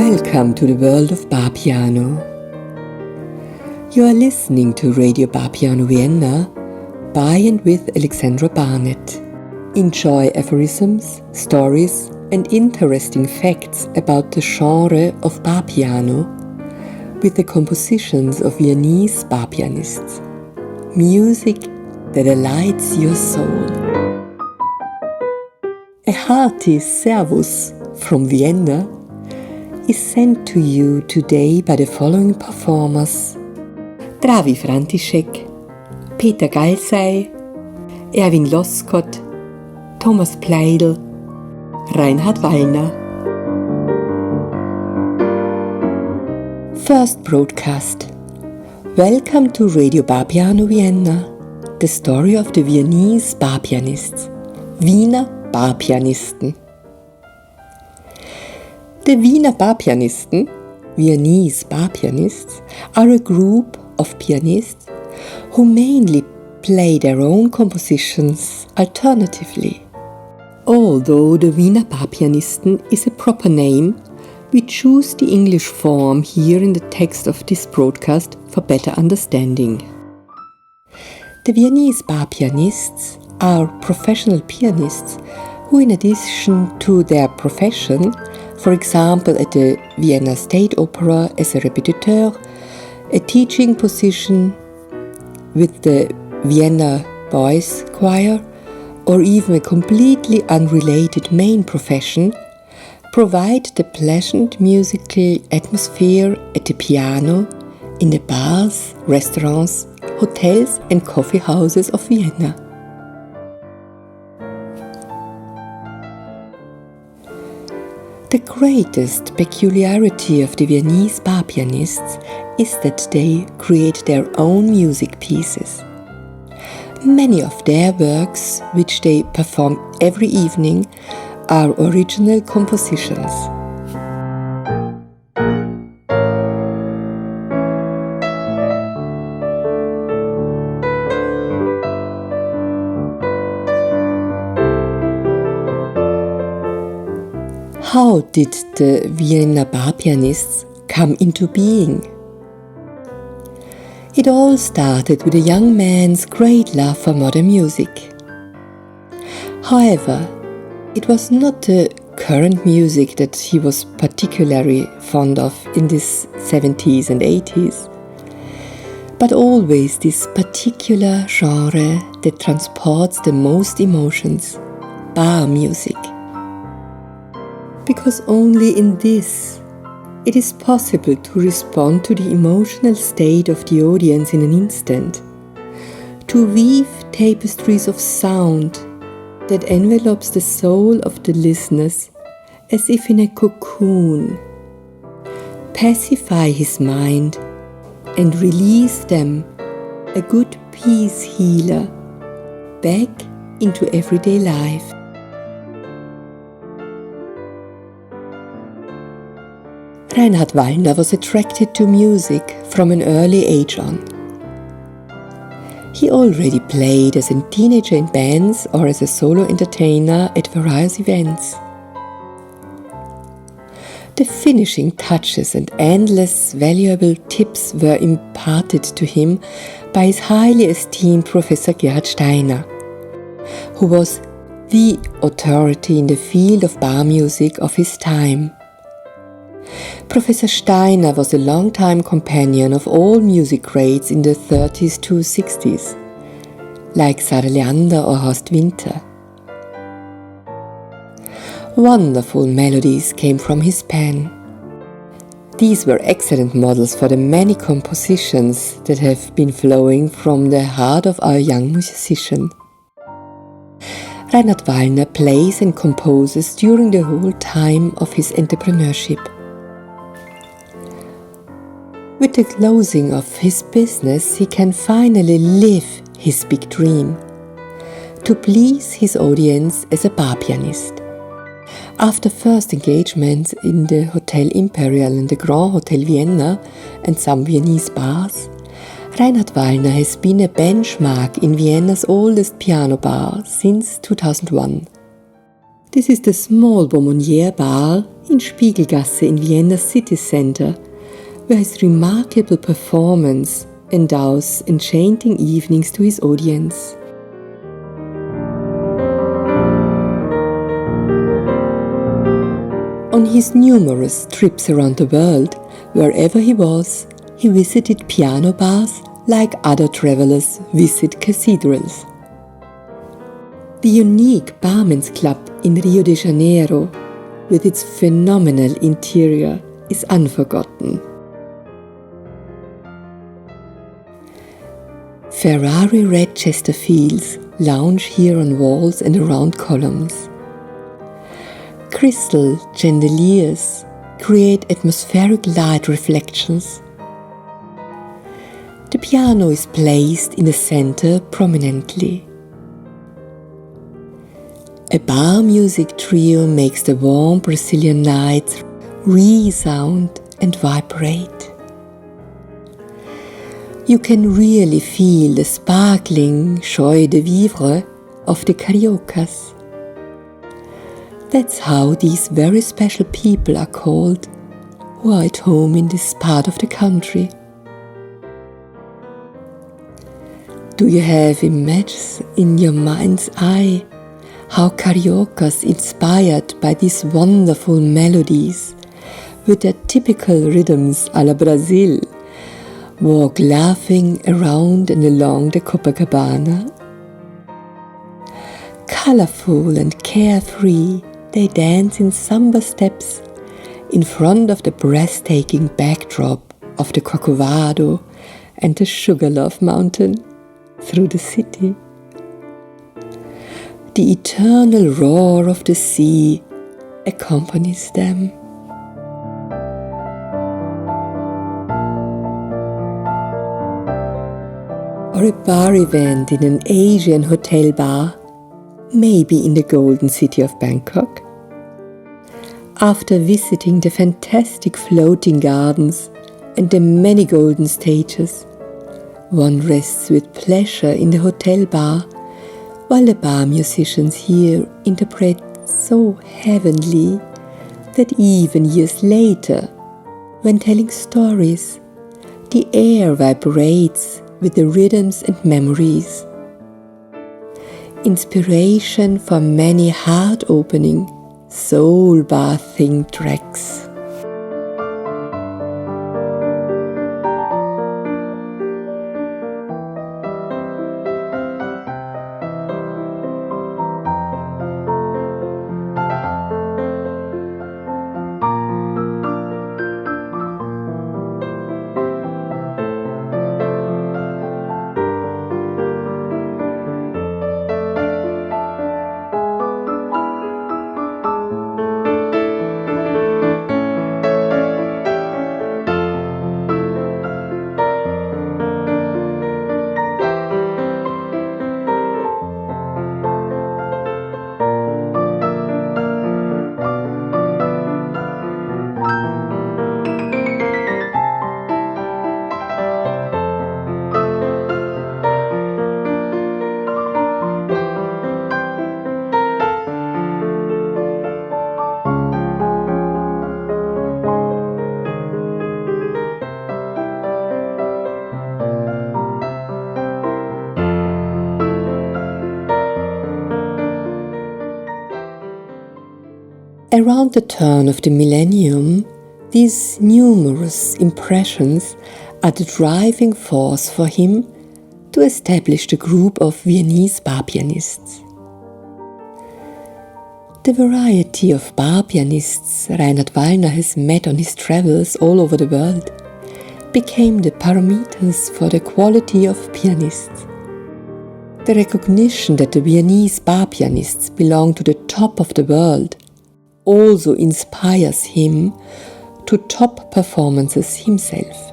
Welcome to the world of bar piano. You are listening to Radio Bar Piano Vienna by and with Alexandra Barnett. Enjoy aphorisms, stories and interesting facts about the genre of bar piano with the compositions of Viennese Bar Pianists. Music that delights your soul. A hearty servus from Vienna is sent to you today by the following performers: Dravi František, Peter Galsay, Erwin Loskott, Thomas Pleidl, Reinhard Wallner. First broadcast. Welcome to Radio Bar Piano Vienna, the story of the Viennese Bar Pianists, Wiener Bar Pianisten. The Wiener Bar Pianisten, Viennese Bar Pianists, are a group of pianists who mainly play their own compositions alternatively. Although the Wiener Bar Pianisten is a proper name, we choose the English form here in the text of this broadcast for better understanding. The Viennese Bar Pianists are professional pianists who, in addition to their profession, for example at the Vienna State Opera as a répétiteur, a teaching position with the Vienna Boys Choir, or even a completely unrelated main profession, provide the pleasant musical atmosphere at the piano in the bars, restaurants, hotels and coffee houses of Vienna. The greatest peculiarity of the Viennese Bar Pianists is that they create their own music pieces. Many of their works, which they perform every evening, are original compositions. How did the Vienna Bar Pianists come into being? It all started with a young man's great love for modern music. However, it was not the current music that he was particularly fond of in the 70s and 80s, but always this particular genre that transports the most emotions, bar music. Because only in this it is possible to respond to the emotional state of the audience in an instant, to weave tapestries of sound that envelops the soul of the listeners as if in a cocoon, pacify his mind and release them, a good peace healer, back into everyday life. Reinhard Wallner was attracted to music from an early age on. He already played as a teenager in bands or as a solo entertainer at various events. The finishing touches and endless valuable tips were imparted to him by his highly esteemed Professor Gerhard Steiner, who was the authority in the field of bar music of his time. Professor Steiner was a long-time companion of all music greats in the 30s to 60s, like Sarah Leander or Horst Winter. Wonderful melodies came from his pen. These were excellent models for the many compositions that have been flowing from the heart of our young musician. Reinhard Wallner plays and composes during the whole time of his entrepreneurship. With the closing of his business, he can finally live his big dream, to please his audience as a bar pianist. After first engagements in the Hotel Imperial and the Grand Hotel Vienna and some Viennese bars, Reinhard Wallner has been a benchmark in Vienna's oldest piano bar since 2001. This is the small Bonbonniere bar in Spiegelgasse in Vienna's city center, where his remarkable performance endows enchanting evenings to his audience. On his numerous trips around the world, wherever he was, he visited piano bars like other travelers visit cathedrals. The unique Barmen's Club in Rio de Janeiro, with its phenomenal interior, is unforgotten. Ferrari red Chesterfields lounge here on walls and around columns. Crystal chandeliers create atmospheric light reflections. The piano is placed in the center prominently. A bar music trio makes the warm Brazilian nights resound and vibrate. You can really feel the sparkling joie de vivre of the cariocas. That's how these very special people are called, who are at home in this part of the country. Do you have images in your mind's eye how cariocas inspired by these wonderful melodies with their typical rhythms a la Brazil walk laughing around and along the Copacabana? Colorful and carefree, they dance in samba steps in front of the breathtaking backdrop of the Corcovado and the Sugarloaf Mountain through the city. The eternal roar of the sea accompanies them. Or a bar event in an Asian hotel bar, maybe in the golden city of Bangkok. After visiting the fantastic floating gardens and the many golden stages, one rests with pleasure in the hotel bar, while the bar musicians here interpret so heavenly that even years later, when telling stories, the air vibrates with the rhythms and memories. Inspiration for many heart-opening, soul-bathing tracks. Around the turn of the millennium, these numerous impressions are the driving force for him to establish the group of Viennese Bar Pianists. The variety of bar pianists Reinhard Wallner has met on his travels all over the world became the parameters for the quality of pianists. The recognition that the Viennese Bar Pianists belong to the top of the world also inspires him to top performances himself.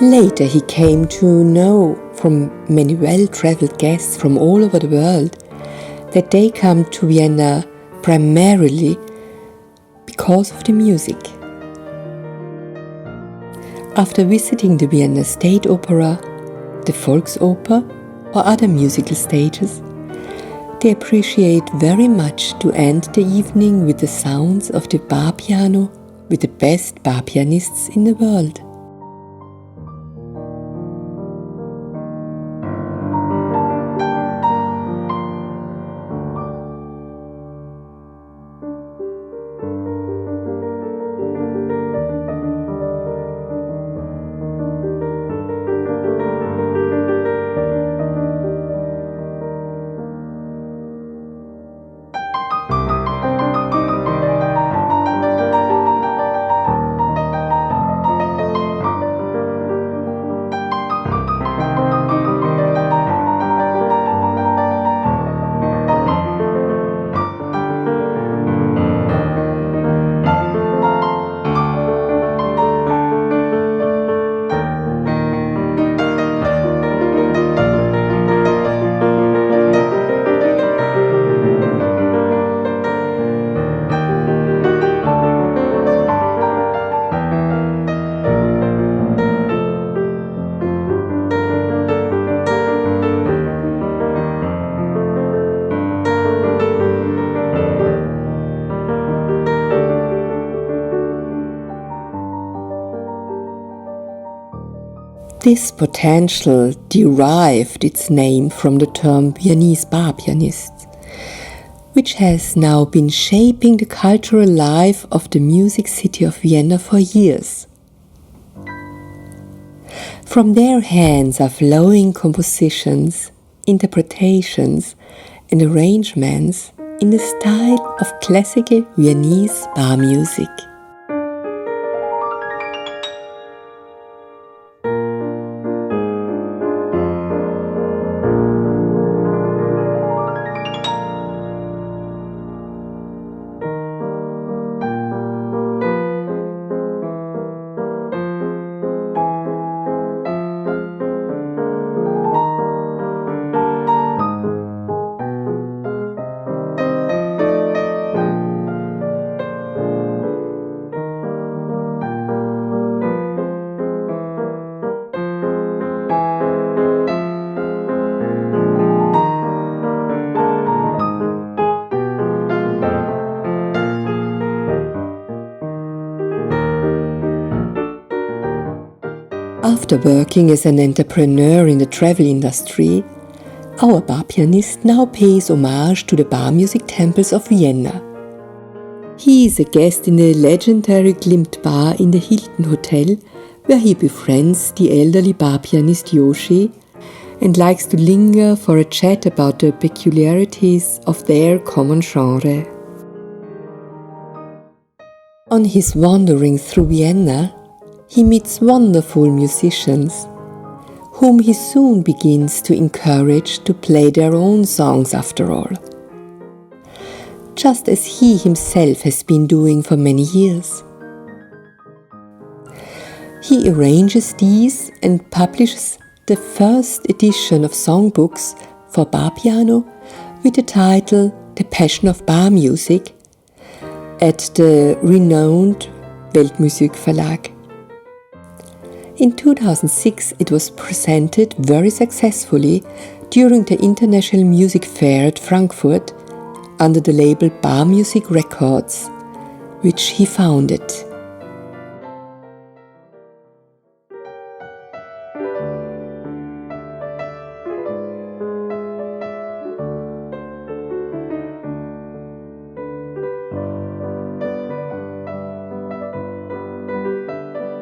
Later he came to know from many well-traveled guests from all over the world that they come to Vienna primarily because of the music. After visiting the Vienna State Opera, the Volksoper, or other musical stages, they appreciate very much to end the evening with the sounds of the bar piano with the best bar pianists in the world. This potential derived its name from the term Viennese Bar Pianists, which has now been shaping the cultural life of the music city of Vienna for years. From their hands are flowing compositions, interpretations, and arrangements in the style of classical Viennese bar music. After working as an entrepreneur in the travel industry, our bar pianist now pays homage to the bar music temples of Vienna. He is a guest in the legendary Glimt bar in the Hilton Hotel, where he befriends the elderly bar pianist Yoshi and likes to linger for a chat about the peculiarities of their common genre. On his wandering through Vienna, he meets wonderful musicians, whom he soon begins to encourage to play their own songs after all, just as he himself has been doing for many years. He arranges these and publishes the first edition of songbooks for bar piano with the title The Passion of Bar Music at the renowned Weltmusik Verlag. In 2006 it was presented very successfully during the International Music Fair at Frankfurt under the label Bar Music Records, which he founded.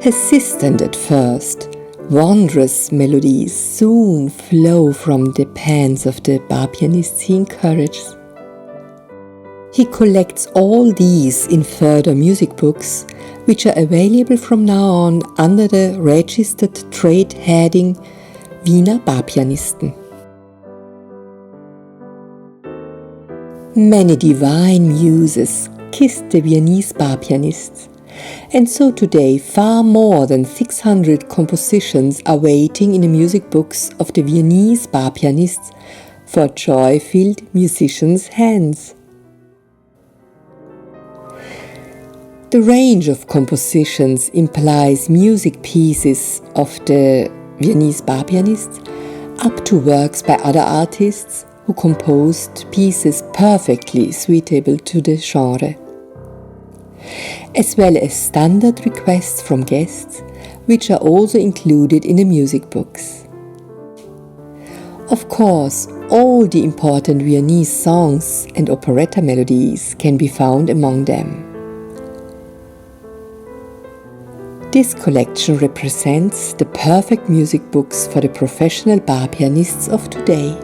Hesitant at first, wondrous melodies soon flow from the pens of the bar pianists he encourages. He collects all these in further music books, which are available from now on under the registered trade heading Wiener Bar Pianisten. Many divine muses kissed the Viennese Bar Pianists, and so today far more than 600 compositions are waiting in the music books of the Viennese Bar Pianists for joy-filled musicians' hands. The range of compositions implies music pieces of the Viennese Bar Pianists up to works by other artists who composed pieces perfectly suitable to the genre, as well as standard requests from guests, which are also included in the music books. Of course, all the important Viennese songs and operetta melodies can be found among them. This collection represents the perfect music books for the professional bar pianists of today.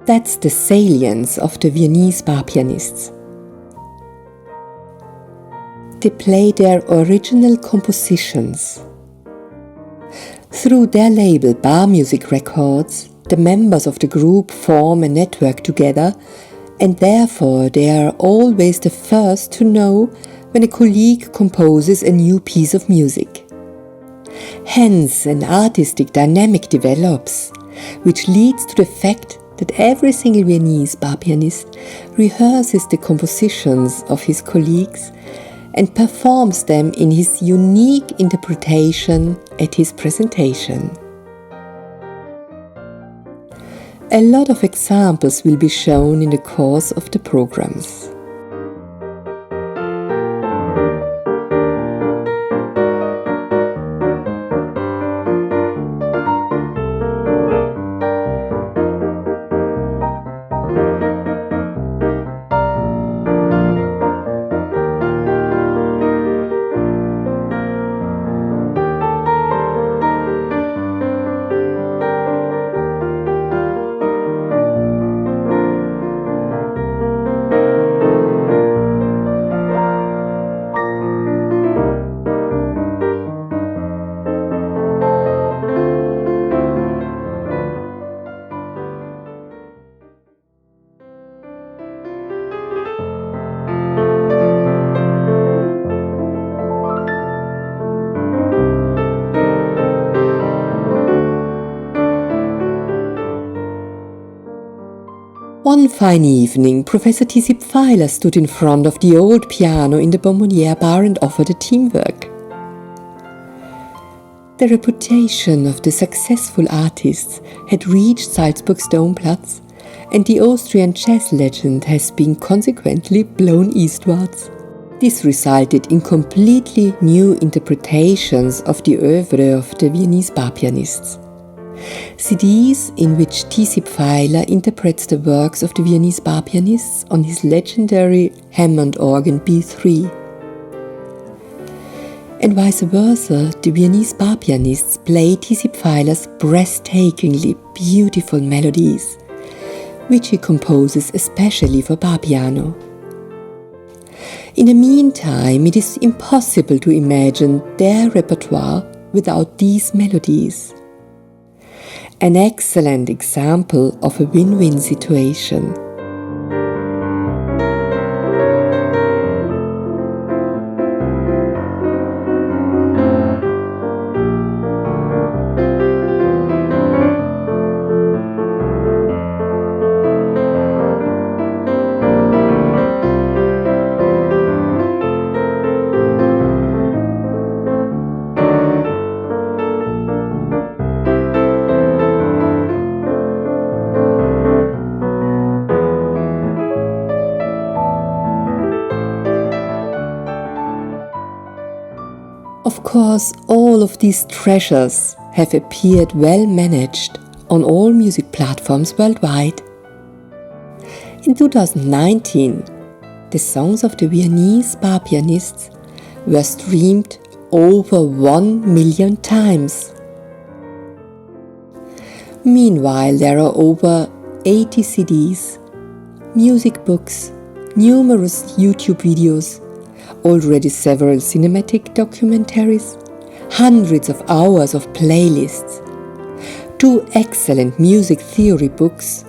That's the salience of the Viennese Bar Pianists. They play their original compositions. Through their label Bar Music Records, the members of the group form a network together, and therefore they are always the first to know when a colleague composes a new piece of music. Hence, an artistic dynamic develops, which leads to the fact that every single Viennese bar pianist rehearses the compositions of his colleagues and performs them in his unique interpretation at his presentation. A lot of examples will be shown in the course of the programs. One fine evening, Professor T.C. Pfeiler stood in front of the old piano in the Bonbonniere bar and offered a teamwork. The reputation of the successful artists had reached Salzburg's Domplatz, and the Austrian jazz legend has been consequently blown eastwards. This resulted in completely new interpretations of the oeuvre of the Viennese Bar Pianists. CDs in which T.C. Pfeiler interprets the works of the Viennese Bar Pianists on his legendary Hammond organ B3. And vice versa, the Viennese Bar Pianists play T.C. Pfeiler's breathtakingly beautiful melodies, which he composes especially for barpiano. In the meantime, it is impossible to imagine their repertoire without these melodies. An excellent example of a win-win situation. Of course, all of these treasures have appeared well managed on all music platforms worldwide. In 2019, the songs of the Viennese Bar Pianists were streamed over 1 million times. Meanwhile, there are over 80 CDs music books, numerous YouTube videos, already several cinematic documentaries, hundreds of hours of playlists, 2 excellent music theory books,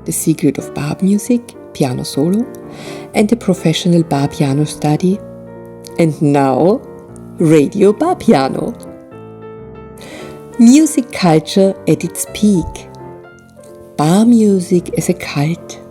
The Secret of Bar Music, Piano Solo, and The Professional Bar Piano Study, and now Radio Bar Piano. Music culture at its peak. Bar music as a cult.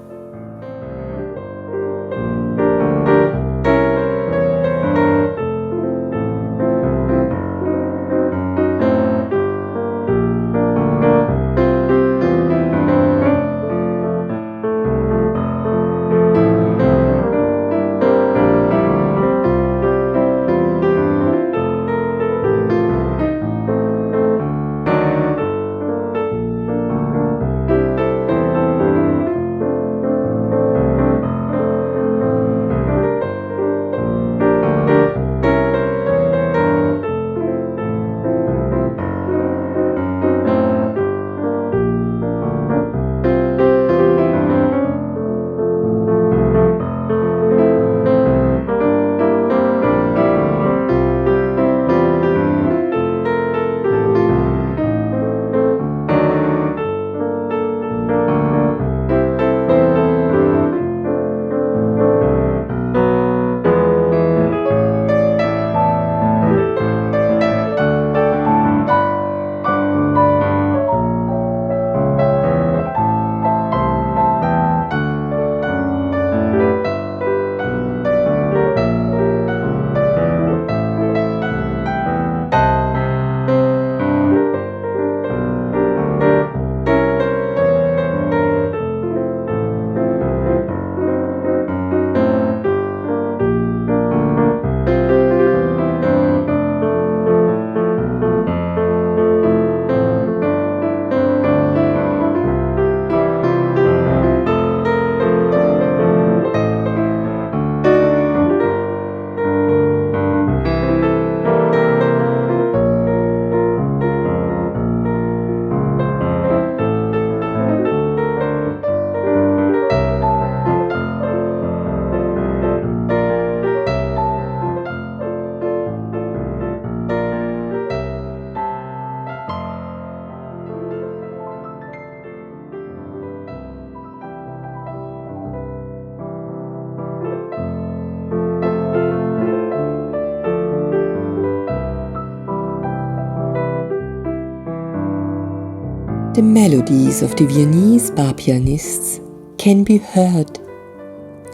The melodies of the Viennese Bar Pianists can be heard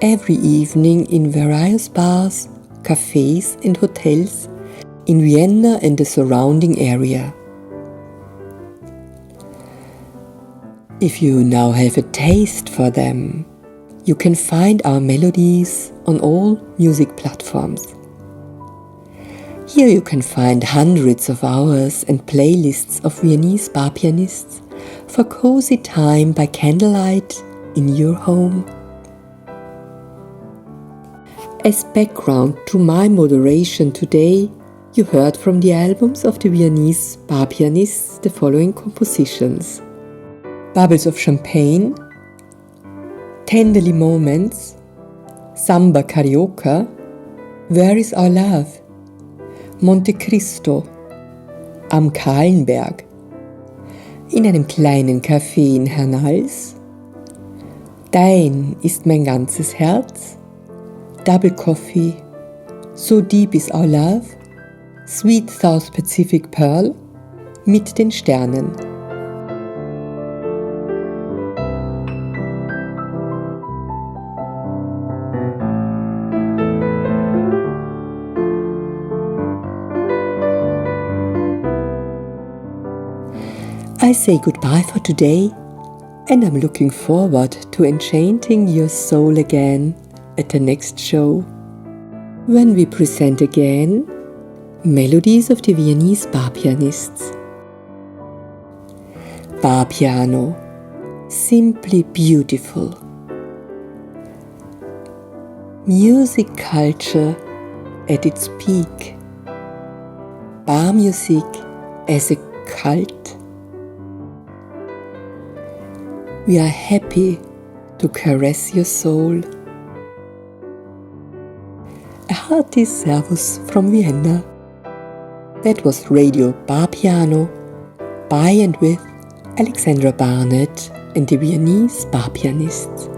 every evening in various bars, cafes and hotels in Vienna and the surrounding area. If you now have a taste for them, you can find our melodies on all music platforms. Here you can find hundreds of hours and playlists of Viennese Bar Pianists for cozy time by candlelight in your home. As background to my moderation today, you heard from the albums of the Viennese Bar Pianists the following compositions: Bubbles of Champagne, Tenderly Moments, Samba Carioca, Where is Our Love, Monte Cristo, Am Kahlenberg, In einem kleinen Café in Hernals, Dein ist mein ganzes Herz, Double Coffee, So Deep is Our Love, Sweet South Pacific Pearl, Mit den Sternen. I say goodbye for today, and I'm looking forward to enchanting your soul again at the next show, when we present again Melodies of the Viennese Bar Pianists. Bar piano, simply beautiful. Music culture at its peak. Bar music as a cult. We are happy to caress your soul. A hearty servus from Vienna. That was Radio Bar Piano by and with Alexandra Barnett and the Viennese Bar Pianists.